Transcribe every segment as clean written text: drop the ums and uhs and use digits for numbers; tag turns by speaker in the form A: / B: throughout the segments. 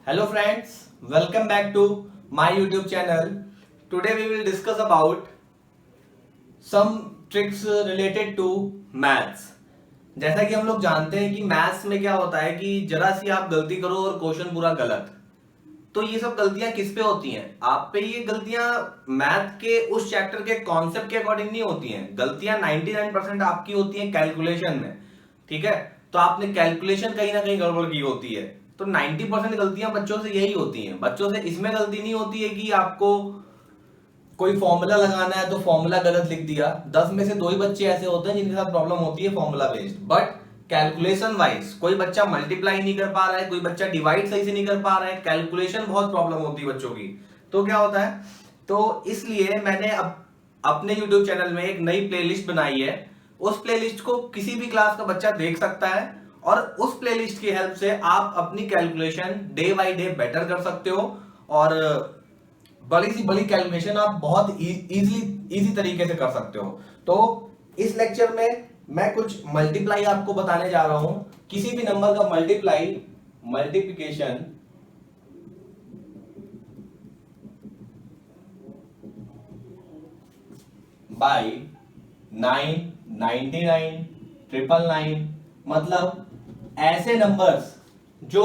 A: Hello friends, welcome back to my YouTube channel. Today we will discuss about some tricks related to maths. जैसा कि हम लोग जानते हैं कि मैथ्स में क्या होता है कि जरा सी आप गलती करो और क्वेश्चन पूरा गलत। तो ये सब गलतियां किस पे होती हैं? आप पे। ये गलतियां मैथ के उस चैप्टर के कॉन्सेप्ट के अकॉर्डिंग नहीं होती हैं। गलतियां 99% आपकी होती हैं कैलकुलेशन में। ठीक है, तो आपने कैलकुलेशन कहीं ना कहीं गड़बड़ की होती है। तो 90% गलतियां बच्चों से यही होती हैं। बच्चों से इसमें गलती नहीं होती है कि आपको कोई फॉर्मूला लगाना है तो फॉर्मूला गलत लिख दिया। 10 में से 2 ही बच्चे ऐसे होते हैं जिनके साथ प्रॉब्लम होती है formula based. But calculation wise कोई बच्चा मल्टीप्लाई नहीं कर पा रहा है, कोई बच्चा डिवाइड सही से नहीं कर पा रहा है, कैलकुलेशन बहुत प्रॉब्लम होती है बच्चों की। तो क्या होता है, तो इसलिए मैंने अपने YouTube चैनल में एक नई प्लेलिस्ट बनाई है। उस प्लेलिस्ट को किसी भी क्लास का बच्चा देख सकता है और उस प्लेलिस्ट की हेल्प से आप अपनी calculation day by day better कर सकते हो और बड़ी सी बड़ी कैलकुलेशन आप बहुत इजी तरीके से कर सकते हो। तो इस लेक्चर में मैं कुछ मल्टीप्लाई आपको बताने जा रहा हूं। किसी भी नंबर का मल्टीप्लिकेशन बाय 9, 99, 999, मतलब ऐसे नंबर्स जो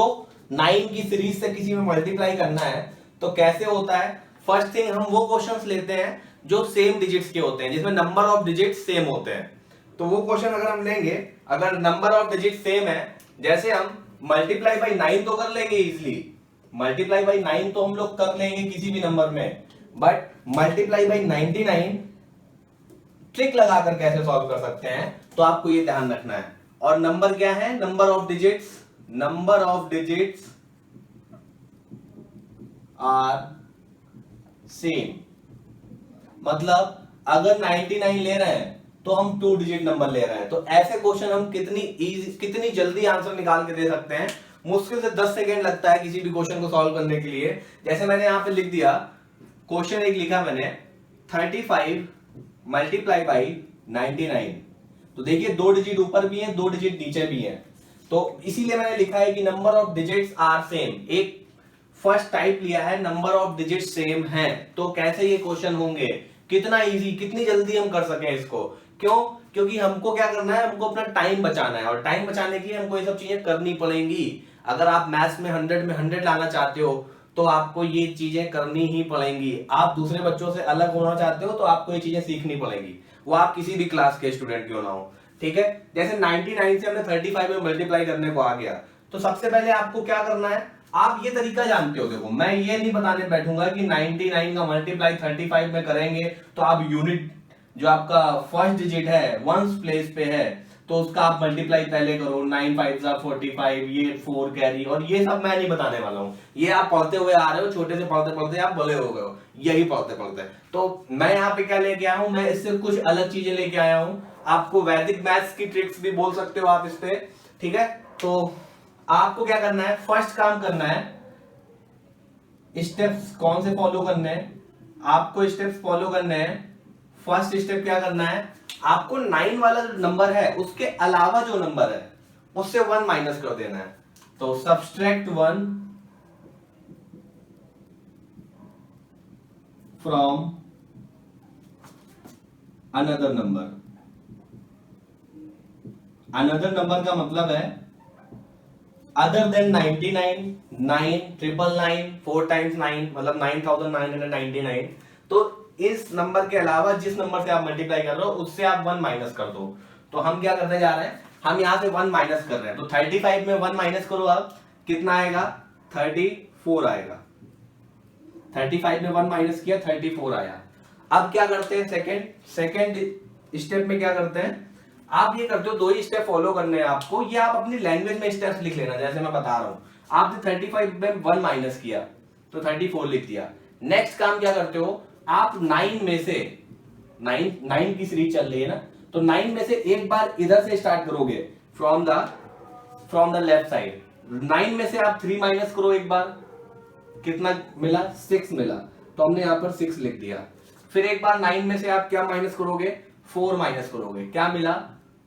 A: 9 की सीरीज से किसी में मल्टीप्लाई करना है तो कैसे होता है। फर्स्ट थिंग, हम वो क्वेश्चंस लेते हैं जो सेम डिजिट्स के होते हैं, जिसमें नंबर ऑफ डिजिट्स सेम होते हैं। तो वो क्वेश्चन अगर हम लेंगे, अगर नंबर ऑफ डिजिट सेम है, जैसे हम मल्टीप्लाई बाई 9 तो कर लेंगे इजिली, मल्टीप्लाई बाई 9 तो हम लोग कर लेंगे किसी भी नंबर में, बट मल्टीप्लाई बाई 99 ट्रिक लगाकर कैसे सॉल्व कर सकते हैं, तो आपको ये ध्यान रखना है। और नंबर क्या है, number of digits are same. मतलब अगर 99 ले रहे हैं तो हम 2 डिजिट नंबर ले रहे हैं। तो ऐसे क्वेश्चन हम कितनी जल्दी आंसर निकाल के दे सकते हैं। मुश्किल से 10 सेकेंड लगता है किसी भी क्वेश्चन को सॉल्व करने के लिए। जैसे मैंने यहां पे लिख दिया, क्वेश्चन एक लिखा मैंने 35 मल्टीप्लाई बाई 99। तो देखिए 2 डिजिट ऊपर भी है, 2 डिजिट नीचे भी है। तो इसीलिए मैंने लिखा है कि number of digits are same. एक फर्स्ट टाइप लिया है, नंबर ऑफ डिजिट सेम है। तो कैसे ये क्वेश्चन होंगे, कितना इजी, कितनी जल्दी हम कर सकें इसको। क्यों? क्योंकि हमको क्या करना है, हमको अपना टाइम बचाना है और टाइम बचाने के लिए हमको ये सब चीजें करनी पड़ेंगी। अगर आप मैथ्स में 100 में 100 लाना चाहते हो तो आपको ये चीजें करनी ही पड़ेंगी। आप दूसरे बच्चों से अलग होना चाहते हो तो आपको ये चीजें सीखनी पड़ेंगी, वो आप किसी भी क्लास के स्टूडेंट क्यों ना हो। ठीक है, जैसे 99 से हमने 35 में मल्टीप्लाई करने को आ गया, तो सबसे पहले आपको क्या करना है, आप ये तरीका जानते हो। देखो, मैं ये नहीं बताने बैठूंगा कि 99 का मल्टीप्लाई 35 में करेंगे तो आप यूनिट जो आपका फर्स्ट डिजिट है वंस प्लेस पे है तो उसका आप मल्टीप्लाई पहले करो, 9 5 45, ये 4 कैरी, और ये सब मैं नहीं बताने वाला हूं। ये आप पढ़ते हुए आ रहे हो, छोटे से पढ़ते पढ़ते आप बड़े हो गए हो यही पढ़ते पढ़ते। तो मैं यहाँ पे क्या लेके आया हूं, मैं इससे कुछ अलग चीजें लेके आया हूं। आपको वैदिक मैथ्स की ट्रिक्स भी बोल सकते हो आप इस पे। ठीक है, तो आपको क्या करना है, फर्स्ट काम करना है, स्टेप्स कौन से फॉलो करने हैं, आपको स्टेप्स फॉलो करने हैं। फर्स्ट स्टेप क्या करना है, आपको 9 वाला जो नंबर है उसके अलावा जो नंबर है उससे 1 माइनस कर देना है। तो subtract 1 from another number. Another number का मतलब है अदर देन 99, 9, 999, 4 टाइम्स 9 मतलब 9999। तो इस नंबर के अलावा जिस नंबर से आप मल्टीप्लाई कर रहे हो उससे आप 1 माइनस कर दो। तो हम क्या करने जा रहे हैं, हम यहां से 1 माइनस कर रहे हैं। तो 35 में 1 माइनस करो, आप कितना आएगा, 34 आएगा। 35 में 1 माइनस किया, 34 आया। अब क्या करते हैं, सेकेंड स्टेप में क्या करते हैं, आप ये करते हो, 2 ही स्टेप फॉलो करने हैं आपको। ये आप अपनी लैंग्वेज में स्टेप्स लिख लेना, जैसे मैं बता रहा हूं। आपने 35 में 1 माइनस किया तो 34 लिख दिया। नेक्स्ट काम क्या करते हो, आप 9 में से 9 की सीरीज चल रही है ना, तो 9 में से एक बार इधर से स्टार्ट करोगे, फ्रॉम द लेफ्ट साइड। 9 में से आप 3 माइनस करो एक बार, कितना मिला, 6 मिला, तो हमने यहां पर 6 लिख दिया। फिर एक बार 9 में से आप क्या माइनस करोगे, 4 माइनस करोगे, क्या मिला,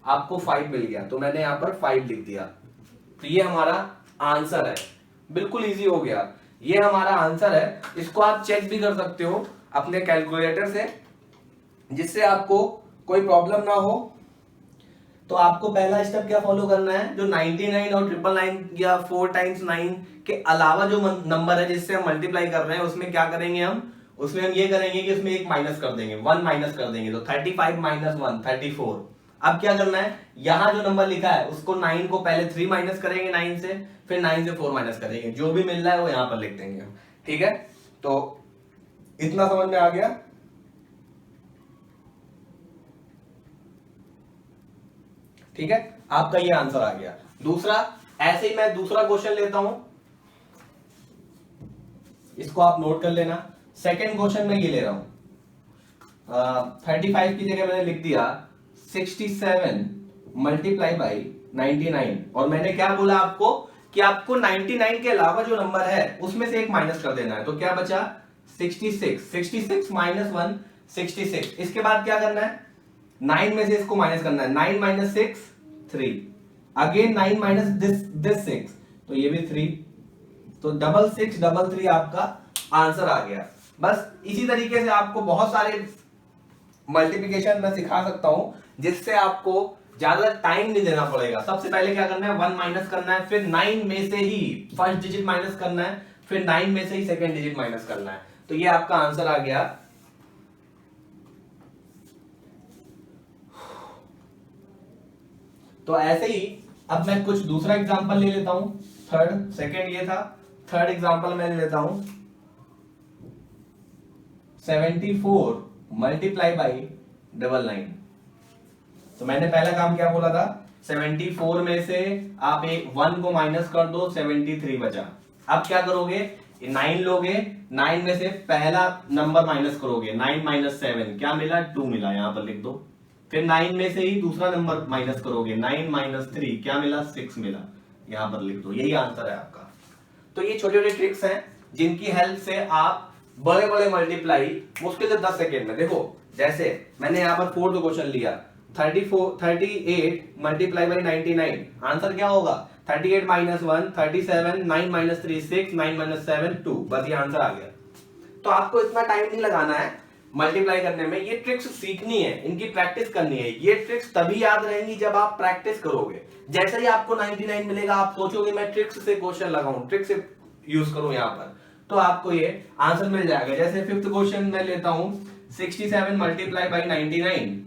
A: आपको 5 मिल गया, तो मैंने यहां पर 5 लिख दिया। तो ये हमारा आंसर है। बिल्कुल इजी हो गया। ये हमारा आंसर है। इसको आप चेक भी कर सकते हो अपने कैलकुलेटर से, जिससे आपको कोई प्रॉब्लम ना हो। तो आपको पहला स्टेप क्या फॉलो करना है, जो 99 और 999 या 4 टाइम्स 9 के अलावा जो नंबर है जिससे हम मल्टीप्लाई कर रहे हैं, उसमें क्या करेंगे हम, उसमें हम ये करेंगे कि उसमें एक माइनस कर देंगे, 1 माइनस कर देंगे। तो 35 माइनस 1 34। अब क्या करना है, यहां जो नंबर लिखा है उसको 9 को पहले 3 माइनस करेंगे 9 से, फिर 9 से 4 माइनस करेंगे, जो भी मिल रहा है वो यहां पर लिख देंगे। ठीक है, तो इतना समझ में आ गया। ठीक है, आपका ये आंसर आ गया। दूसरा, ऐसे ही मैं दूसरा क्वेश्चन लेता हूं, इसको आप नोट कर लेना। सेकंड क्वेश्चन में ये ले रहा हूं, 35 की जगह मैंने लिख दिया 67 मल्टीप्लाई बाई 99। और मैंने क्या बोला आपको कि आपको 99 के अलावा जो नंबर है उसमें से एक माइनस कर देना है। तो क्या बचा, 66। 66 माइनस 1 66। इसके बाद क्या करना है, 9 में से इसको माइनस करना है। 9 माइनस 6 3, अगेन 9 माइनस दिस 6, तो ये भी 3। तो 6633 आपका आंसर आ गया। बस इसी तरीके से आपको बहुत सारे मल्टीप्लिकेशन मैं सिखा सकता हूं, जिससे आपको ज्यादा टाइम नहीं देना पड़ेगा। सबसे पहले क्या करना है, 1 माइनस करना है, फिर 9 में से ही फर्स्ट डिजिट माइनस करना है, फिर 9 में से ही सेकंड डिजिट माइनस करना है। तो ये आपका आंसर आ गया। तो ऐसे ही अब मैं कुछ दूसरा एग्जांपल ले लेता हूं। थर्ड, सेकंड ये था, थर्ड एग्जांपल मैं ले लेता हूं 74 मल्टीप्लाई बाई 99। तो मैंने पहला काम क्या बोला था, 74 में से आप एक 1 को माइनस कर दो, 73 बचा। अब क्या करोगे, 9 लोगे, 9 में से पहला नंबर माइनस करोगे, 9 माइनस 7 क्या मिला, 2 मिला, यहां पर लिख दो। फिर 9 में से ही दूसरा नंबर माइनस करोगे, 9 माइनस 3 क्या मिला, 6 मिला, यहां पर लिख दो। यही आंसर है आपका। तो ये छोटे छोटे ट्रिक्स हैं जिनकी हेल्प से आप बड़े बड़े मल्टीप्लाई मुश्किल से 10 सेकेंड में, देखो जैसे मैंने यहां पर 4 क्वेश्चन लिया, 38 मल्टीप्लाई बाई 99, आंसर क्या होगा, 38 माइनस 1 37, 9 माइनस 3 6, 9 माइनस 7 2, बस ये आंसर आ गया। तो आपको इतना टाइम नहीं लगाना है मल्टीप्लाई करने में, ये ट्रिक्स सीखनी है, इनकी प्रैक्टिस करनी है। ये ट्रिक्स तभी याद रहेंगी जब आप प्रैक्टिस करोगे। जैसे ही आपको 99 मिलेगा, आप सोचोगे मैं ट्रिक्स से क्वेश्चन लगाऊं, ट्रिक्स से यूज करूं यहां पर, तो आपको ये आंसर मिल जाएगा। जैसे फिफ्थ क्वेश्चन में लेता हूं 67 मल्टीप्लाई बाई 99।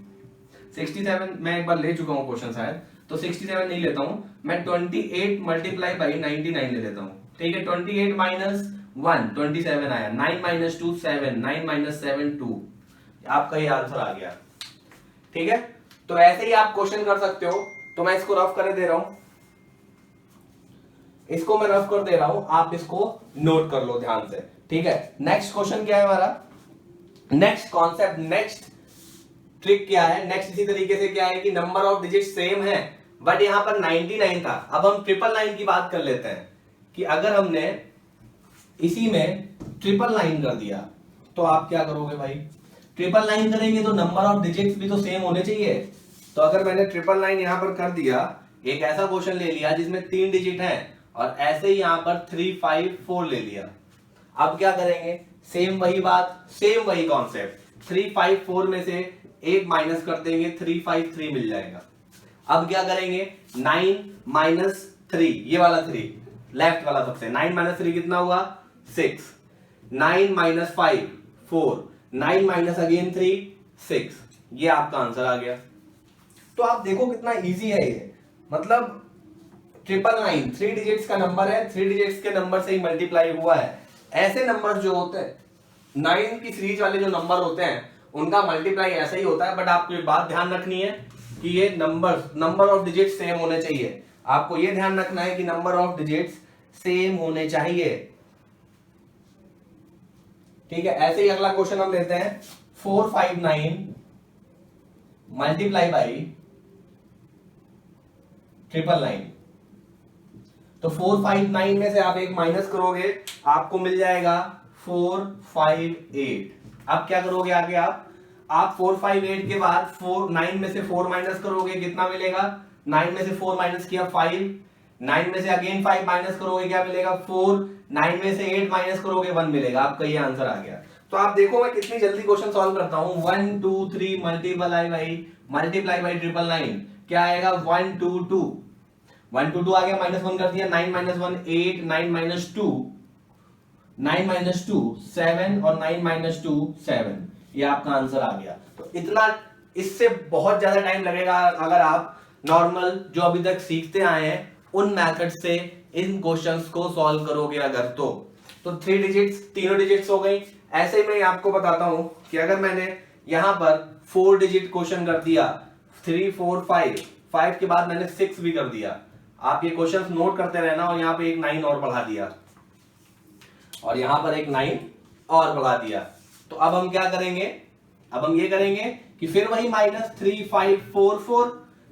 A: 67 मैं एक बार ले चुका हूं क्वेश्चन शायद, तो 67 नहीं लेता हूं मैं, 28 मल्टीप्लाई बाई 99 ले लेता हूं। ठीक है, 28 माइनस 1 27 आया, 9 माइनस 2 7, 9 माइनस 7 2, आपका ये आंसर आ गया। ठीक है, तो ऐसे ही आप क्वेश्चन कर सकते हो। तो मैं इसको रफ कर दे रहा हूं, इसको मैं रफ कर दे रहा हूं, आप इसको नोट कर लो ध्यान से। ठीक है, नेक्स्ट क्वेश्चन क्या है हमारा, नेक्स्ट कॉन्सेप्ट, नेक्स्ट ट्रिक क्या है, नेक्स्ट इसी तरीके से क्या है कि नंबर ऑफ डिजिट सेम है, बट यहां पर 99 था। अब हम 999 की बात कर लेते हैं कि अगर हमने इसी में 999 कर दिया तो आप क्या करोगे भाई, 999 करेंगे तो नंबर ऑफ डिजिट्स भी तो सेम होने चाहिए। तो अगर मैंने 999 यहां पर कर दिया, एक ऐसा क्वेश्चन ले लिया जिसमें 3 डिजिट है, और ऐसे ही यहां पर 3 5 4 ले लिया, अब क्या करेंगे, सेम वही बात, सेम वही कॉन्सेप्ट, 3 5 4 में से एक माइनस कर देंगे, 3 5 3 मिल जाएगा। अब क्या करेंगे, 9 माइनस 3, ये वाला 3 लेफ्ट वाला सबसे, 9 माइनस 3 कितना हुआ 6, 9 माइनस 5 4, 9 माइनस अगेन 3 6, ये आपका आंसर आ गया। तो आप देखो कितना इजी है ये, मतलब 999 3 डिजिट्स का नंबर है, 3 डिजिट्स के नंबर से ही मल्टीप्लाई हुआ है। ऐसे नंबर जो होते हैं 9 की सीरीज वाले जो नंबर होते हैं उनका मल्टीप्लाई ऐसा ही होता है, बट आपको ये बात ध्यान रखनी है कि ये नंबर ऑफ डिजिट सेम होने चाहिए। आपको ये ध्यान रखना है कि नंबर ऑफ डिजिट्स सेम होने चाहिए। ठीक है, ऐसे ही अगला क्वेश्चन हम लेते हैं 459 मल्टीप्लाई बाई 999। तो 459 में से आप एक माइनस करोगे, आपको मिल जाएगा 458। अब क्या करोगे आगे, आप 458 के बाद 9 में से 4 माइनस करोगे, कितना मिलेगा, 9 में से 4 माइनस किया 5, 9 में से अगेन 5 माइनस करोगे क्या मिलेगा 4, 9 में से 8 माइनस करोगे 1 मिलेगा, आपका ये आंसर आ गया। तो आप देखो मैं कितनी जल्दी क्वेश्चन सॉल्व करता हूं। 1 2 3 मल्टीप्लाई बाई 999 क्या आएगा 1 2 2 1 2 2 आ गया, माइनस 1 कर दिया, 9 माइनस 1 8, 9 माइनस 2 9 माइनस 2 7 और 9 माइनस 2 7, ये आपका आंसर आ गया। तो इतना, इससे बहुत ज्यादा टाइम लगेगा अगर आप नॉर्मल जो अभी तक सीखते आए हैं उन मेथड से इन क्वेश्चंस को सॉल्व करोगे अगर तो 3 डिजिट्स, तीनों डिजिट्स हो गई। ऐसे ही मैं आपको बताता हूं कि अगर मैंने यहां पर 4 डिजिट क्वेश्चन कर दिया 3 4 5 के बाद मैंने 6 भी कर दिया, आप ये क्वेश्चंस नोट करते रहना, और यहां पे एक 9 और बढ़ा दिया और यहां पर एक 9 और बढ़ा दिया। तो अब हम क्या करेंगे, अब हम ये करेंगे कि फिर वही माइनस 3 5 4 4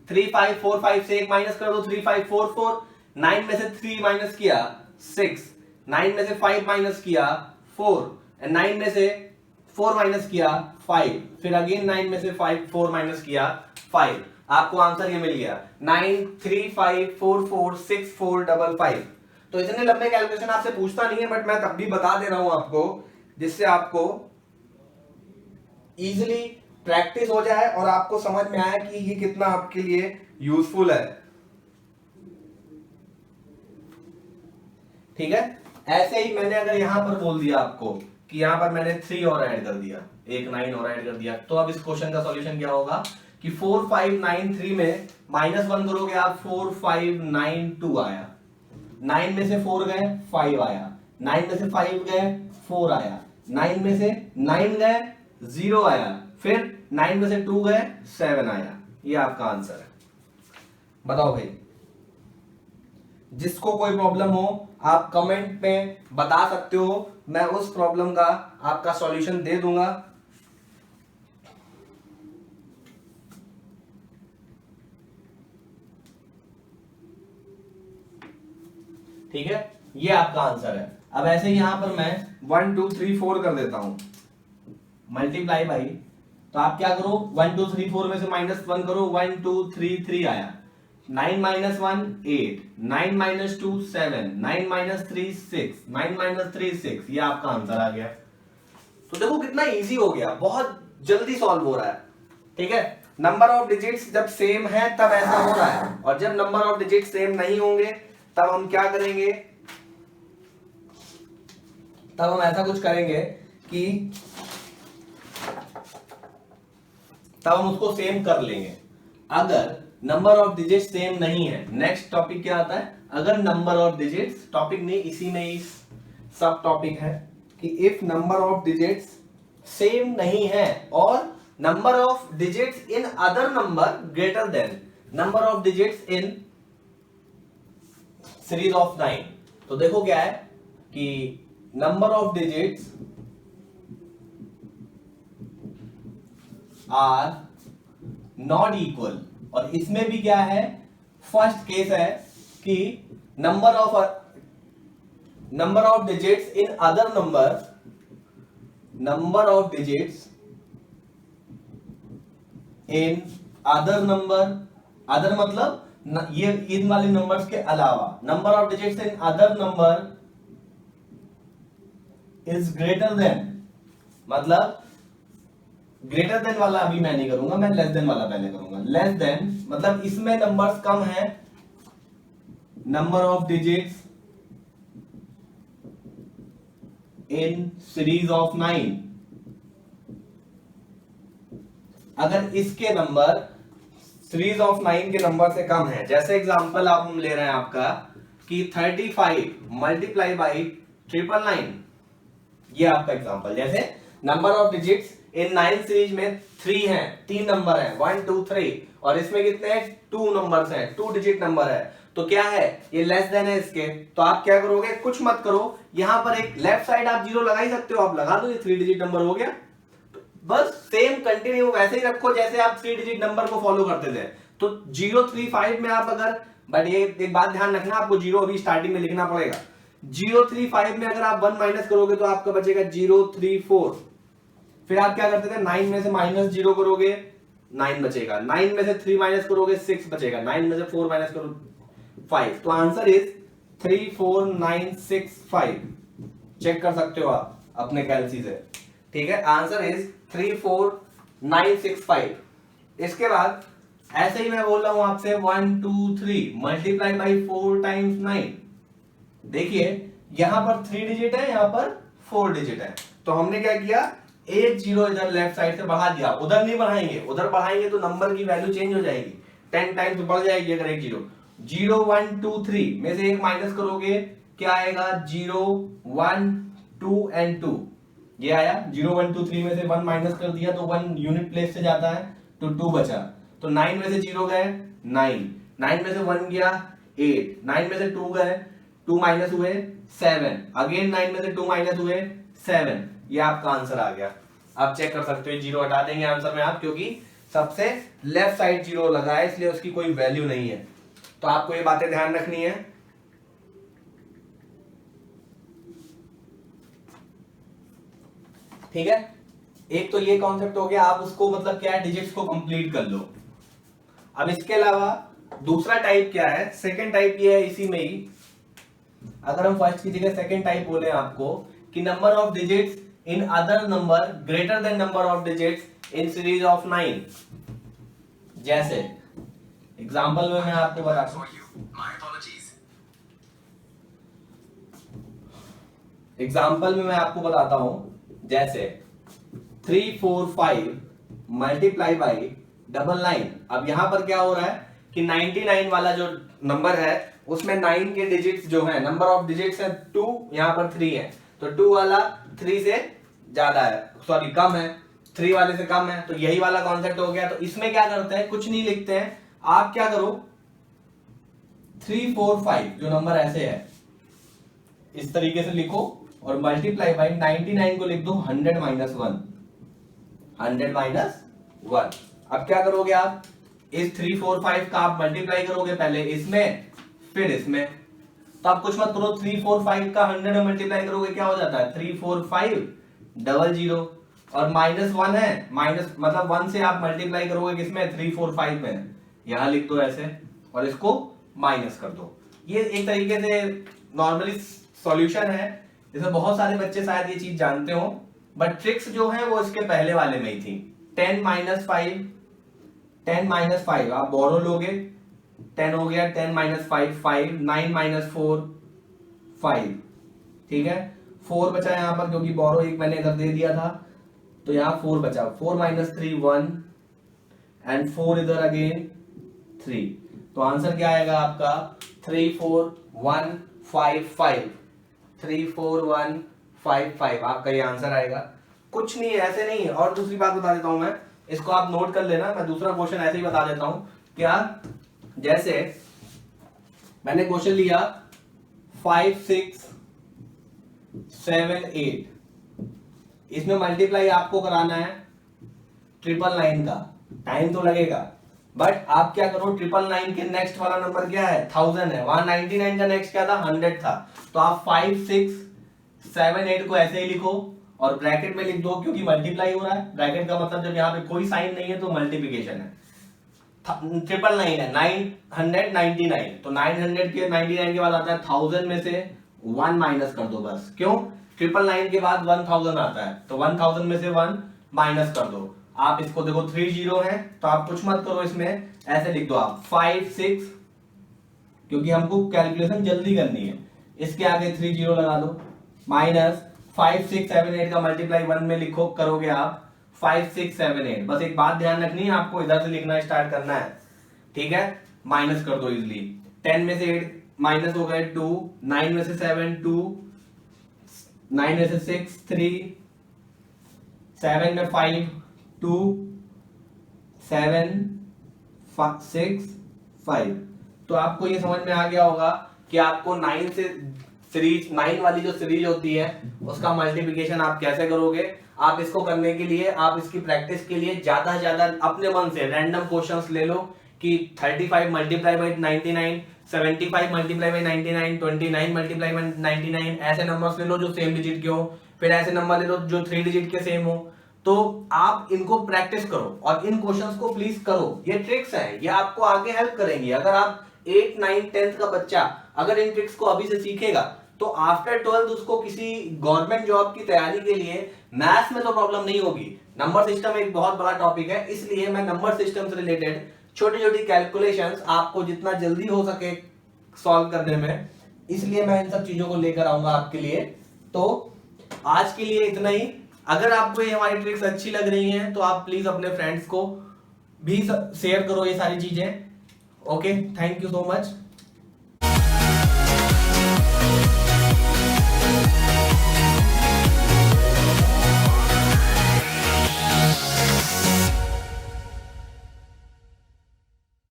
A: 3 5 4 5 से एक माइनस कर दो 3 5 4 4, 9 में से 3 माइनस किया 6, 9 में से 5 माइनस किया 4, 9 में से 4 माइनस किया 5, फिर अगेन 9 में से 4 माइनस किया 5, आपको आंसर ये मिल गया 9 3 5 4 4 6 4 5 5। तो इतने लंबे कैलकुलेशन आपसे पूछता नहीं है, बट मैं तब भी बता दे रहा हूं आपको, जिससे आपको इजीली प्रैक्टिस हो जाए और आपको समझ में आए कि ये कितना आपके लिए यूजफुल है। ठीक है, ऐसे ही मैंने अगर यहां पर बोल दिया आपको कि यहां पर मैंने 3 और ऐड कर दिया, एक 9 और ऐड कर दिया, तो अब इस क्वेश्चन का सॉल्यूशन क्या होगा कि 4 5 9 3 में माइनस 1 करोगे आप 4 5 9 2 आया, 9 में से 4 गए 5 आया, 9 में से 5 गए 4 आया, 9 में से 9 गए 0 आया, फिर 9 में से 2 गए 7 आया। ये आपका आंसर है। बताओ भाई, जिसको कोई प्रॉब्लम हो आप कमेंट में बता सकते हो, मैं उस प्रॉब्लम का आपका सॉल्यूशन दे दूंगा। ठीक है, ये आपका आंसर है। अब ऐसे ही यहां पर मैं 1 2 3 4 कर देता हूं मल्टीप्लाई बाई, तो आप क्या करो 1 2 3 4 में से माइनस 1 करो 1 2 3 3 आया, 9 माइनस 1 8, 9 माइनस 2 7, 9 माइनस 3 6, 9 माइनस 3 6, ये आपका आंसर आ गया। तो देखो कितना इजी हो गया, बहुत जल्दी सॉल्व हो रहा है। ठीक है, नंबर ऑफ डिजिट्स जब सेम है तब ऐसा हो रहा है, और जब नंबर ऑफ डिजिट्स सेम नहीं होंगे तब हम क्या करेंगे, तब हम ऐसा कुछ करेंगे कि तब हम उसको सेम कर लेंगे। अगर नंबर ऑफ डिजिट्स सेम नहीं है, नेक्स्ट टॉपिक क्या आता है, अगर नंबर ऑफ डिजिट्स, टॉपिक नहीं इसी में ही सब टॉपिक है कि if number of digits same नहीं है और number of digits in other number greater than number of digits in series of 9। तो देखो क्या है कि number of digits are not equal, और इसमें भी क्या है, फर्स्ट केस है कि number of digits in other number of digits in other number, other मतलब ये इन वाले नंबर्स के अलावा, number of digits in other number is greater than, मतलब ग्रेटर देन वाला अभी मैं नहीं करूंगा, मैं लेस देन वाला पहले करूंगा। लेस देन मतलब इसमें नंबर्स कम है, number of digits in series of 9, अगर इसके नंबर सीरीज ऑफ 9 के नंबर से कम है, जैसे एग्जांपल आप हम ले रहे हैं आपका कि 35 मल्टीप्लाई बाई 999, ये आपका एग्जांपल। जैसे number of digits in 9 series में 3 हैं, 3 नंबर हैं 1 2 3, और इसमें कितने हैं 2 नंबर्स हैं, 2 डिजिट नंबर है, तो क्या है ये लेस देन है इसके। तो आप क्या करोगे, कुछ मत करो, यहां पर एक लेफ्ट साइड आप 0 लगा ही सकते हो, आप लगा दो, ये 3 डिजिट नंबर हो गया। बस सेम कंटिन्यू वैसे ही रखो जैसे आप 3 डिजिट नंबर को फॉलो करते थे। तो 035 में आप अगर, बट ये एक बात ध्यान रखना, आपको 0 अभी स्टार्टिंग में लिखना पड़ेगा। 035 में अगर आप 1 माइनस करोगे तो आपका बचेगा 034, फिर आप क्या करते थे 9 में से माइनस 0 करोगे 9 बचेगा, 9 में से 3 माइनस करोगे 6 बचेगा, 9 में से 4 माइनस करो 5। तो आंसर इज 34965। चेक कर सकते हो आप अपने कैलसी से, ठीक है। Answer is 34965। इसके बाद ऐसे ही मैं बोल रहा हूं आपसे 1 2 3 मल्टीप्लाई बाई 4 टाइम्स 9। देखिए यहां पर 3 डिजिट है, यहां पर 4 डिजिट है, तो हमने क्या किया, एक जीरो इधर लेफ्ट साइड से बढ़ा दिया। उधर नहीं बढ़ाएंगे, उधर बढ़ाएंगे तो नंबर की वैल्यू चेंज हो जाएगी, 10 टाइम्स बढ़ जाएगी अगर एक जीरो। 0 1 2 3 में से एक माइनस करोगे, क्या आएगा, 0 1 2 एंड 2, ये आया। 0 1 2 3 में से 1 माइनस कर दिया तो 1 यूनिट प्लेस से जाता है, तो 2 बचा। तो 9 में से 0 गए 9, 9 में से 1 गया 8, 9 में से 2 गए, 2 माइनस हुए 7, अगेन 9 में से 2 माइनस हुए 7। ये आपका आंसर आ गया। आप चेक कर सकते हो, जीरो हटा देंगे आंसर में आप, क्योंकि सबसे लेफ्ट साइड जीरो लगा है इसलिए उसकी कोई वैल्यू नहीं है। तो आपको ये बातें ध्यान रखनी है। ठीक है, एक तो ये कॉन्सेप्ट हो गया, आप उसको मतलब क्या है, डिजिट्स को कंप्लीट कर लो। अब इसके अलावा दूसरा टाइप क्या है, सेकंड टाइप ये है इसी में ही। अगर हम फर्स्ट की जगह सेकंड टाइप बोले आपको कि number of digits in other number greater than number of digits in series of 9। जैसे एग्जांपल में मैं आपको बताता हूं, एग्जांपल में मैं आपको बताता हूं, जैसे 3 4 5 मल्टीप्लाई बाई 99। अब यहां पर क्या हो रहा है कि 99 वाला जो नंबर है उसमें 9 के डिजिट्स जो है, नंबर ऑफ डिजिट्स है 2, यहां पर 3 है, तो 2 वाला 3 से ज्यादा है, सॉरी कम है, 3 वाले से कम है, तो यही वाला कॉन्सेप्ट हो गया। तो इसमें क्या करते हैं, कुछ नहीं लिखते हैं, आप क्या करो, 3 4 5 जो नंबर ऐसे है इस तरीके से लिखो और मल्टीप्लाई बाई 99 को लिख दो 100 माइनस 1, 100 माइनस 1। अब क्या करोगे आप, इस 3 4 5 का आप मल्टीप्लाई करोगे पहले इसमें फिर इसमें। तो आप कुछ मत करो, 3 4 5 का 100 में मल्टीप्लाई करोगे क्या हो जाता है, 3 4 5 00, और माइनस 1 है, माइनस मतलब 1 से आप मल्टीप्लाई करोगे किसमें, 3 4 5 में, यहां लिख दो ऐसे और इसको माइनस कर दो। ये एक तरीके से नॉर्मली सॉल्यूशन है, इसमें बहुत सारे बच्चे शायद ये चीज जानते हो, बट ट्रिक्स जो है वो इसके पहले वाले में ही थी। 10 माइनस 5, 10 माइनस 5 आप बोरो लोगे, 10 हो गया, 10 माइनस 5 5, 9 माइनस 4 5, ठीक है। 4 बचा यहाँ पर क्योंकि बोरो एक मैंने इधर दे दिया था, तो यहाँ 4 बचा, 4 माइनस 3 1 एंड 4 इधर अगेन 3। तो आंसर क्या आएगा आपका 3 4 1 5 5, 3 4 1 5 5 आपका ये आंसर आएगा। कुछ नहीं है, ऐसे नहीं है। और दूसरी बात बता देता हूं मैं, इसको आप नोट कर लेना, मैं दूसरा क्वेश्चन ऐसे ही बता देता हूं। क्या, जैसे मैंने क्वेश्चन लिया 5 6 7 8, इसमें मल्टीप्लाई आपको कराना है 999 का, टाइम तो लगेगा, बट आप क्या करो, 999 के नेक्स्ट वाला नंबर क्या है, 1000 है, वहां 99 का नेक्स्ट क्या था, 100 था, तो आप 5 6 7 8 को ऐसे ही लिखो और ब्रैकेट में लिख दो, क्योंकि मल्टीप्लाई हो रहा है। ब्रैकेट का मतलब जब यहाँ पे कोई साइन नहीं है तो मल्टीप्लिकेशन है। 999 है, 999, तो 900 के 99 के बाद आता है 1000 में से 1 माइनस कर दो बस। क्यों, 999 के बाद 1000 आता है, तो 1000 में से 1 माइनस कर दो। आप इसको देखो 3 0 है, तो आप कुछ मत करो, इसमें ऐसे लिख दो आप 5 6, क्योंकि हमको कैलकुलेशन जल्दी करनी है, इसके आगे 3 0 लगा दो, माइनस 5 6 7 8 का मल्टीप्लाई 1 में लिखो, करोगे आप 5 6 7 8। बस एक बात ध्यान रखनी है, आपको इधर से लिखना स्टार्ट करना है, ठीक है। माइनस कर दो इजिली, 10 में से 8 माइनस हो गए 2, 9 में से 7 2, 9 में से 6 3, 7 में 5 2 7 6 5। तो आपको ये समझ में आ गया होगा कि आपको 9 से सीरीज 9 वाली जो सीरीज होती है उसका मल्टीप्लिकेशन आप कैसे करोगे। आप इसको करने के लिए, आप इसकी प्रैक्टिस के लिए ज्यादा से ज्यादा अपने मन से रैंडम क्वेश्चंस ले लो कि 35 multiply by 99, 75 multiply by 99, 29 multiply by 99, ऐसे नंबर्स ले लो जो सेम डिजिट के हो, फिर ऐसे नंबर ले लो जो 3 डिजिट के सेम हो। तो आप इनको प्रैक्टिस करो और इन क्वेश्चंस को प्लीज करो, ये ट्रिक्स हैं, ये आपको आगे हेल्प करेंगी। अगर आप 8, 9, 10th का बच्चा अगर इन ट्रिक्स को अभी से सीखेगा तो आफ्टर 12th उसको किसी गवर्नमेंट जॉब की तैयारी के लिए मैथ्स में तो प्रॉब्लम नहीं होगी। नंबर सिस्टम एक बहुत बड़ा टॉपिक है, इसलिए मैं नंबर सिस्टम से रिलेटेड छोटी छोटी कैलकुलेशंस आपको जितना जल्दी हो सके सॉल्व करने में, इसलिए मैं इन सब चीजों को लेकर आऊंगा आपके लिए। तो आज के लिए इतना ही। अगर आपको ये हमारी ट्रिक्स अच्छी लग रही हैं तो आप प्लीज अपने फ्रेंड्स को भी शेयर करो ये सारी चीजें। Okay, thank you so much.